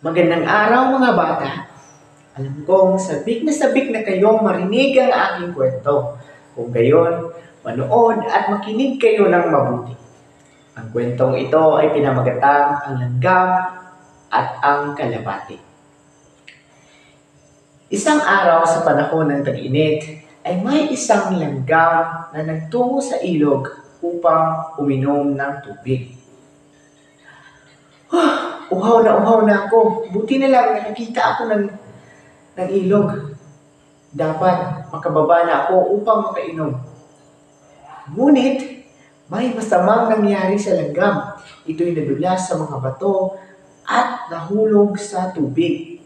Magandang araw mga bata. Alam kong sabik na kayong marinig ang aking kwento. Kung gayon, manood at makinig kayo ng mabuti. Ang kwentong ito ay pinamagatang ang langgam at ang kalapati. Isang araw sa panahon ng tag-init ay may isang langgam na nagtungo sa ilog upang uminom ng tubig. Uhaw na ako. Buti na lang nakakita ako ng ilog. Dapat makababa na ako upang makainom. Ngunit, may masamang nangyari sa langgam. Ito'y nadulas sa mga bato at nahulog sa tubig.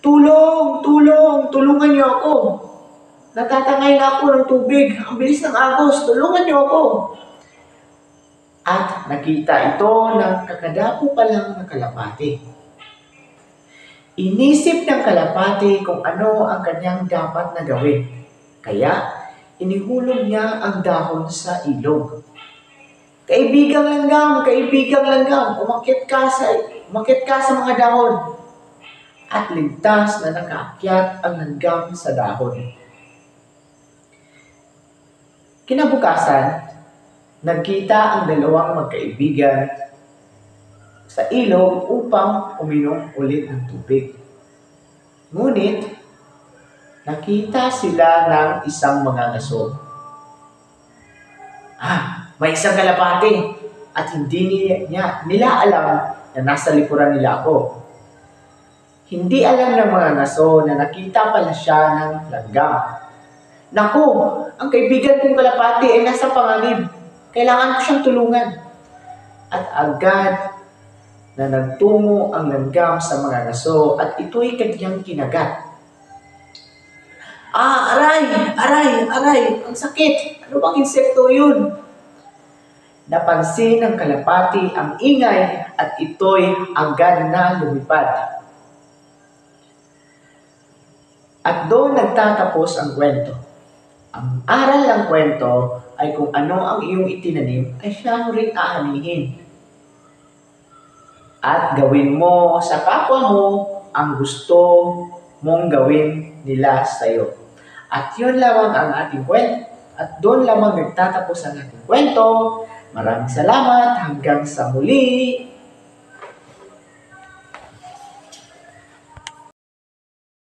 Tulong! Tulong! Tulungan niyo ako! Natatangay na ako ng tubig. Ang bilis ng agos. Tulungan niyo ako! At nakita ito ng kakadapo pa lang na kalapati. Inisip ng kalapati kung ano ang kanyang dapat na gawin. Kaya, inihulog niya ang dahon sa ilog. Kaibigang langgam, umakyat ka sa mga dahon. At ligtas na nakaakyat ang langgam sa dahon. Kinabukasan, nagkita ang dalawang magkaibigan sa ilog upang uminom ulit ng tubig. Ngunit, nakita sila ng isang mangangaso. May isang kalapati at hindi nila alam na nasa likuran nila ako. Hindi alam ng mangangaso na nakita pala siya ng langgam. Naku, ang kaibigan kong kalapati ay nasa panganib. Kailangan ko siyang tulungan. At agad na nagtungo ang langgam sa mga ngaso at ito'y kanyang kinagat. Aray! Ang sakit! Ano bang insekto yun? Napansin ng kalapati ang ingay at ito'y agad na lumipad. At doon nagtatapos ang kwento. Ang aral ng kwento ay kung ano ang iyong itinanim ay siya mo rin aanihin. At gawin mo sa kapwa mo ang gusto mong gawin nila sa iyo. At yun lamang ang ating kwento. At doon lamang nagtatapos ang ating kwento. Maraming salamat. Hanggang sa muli.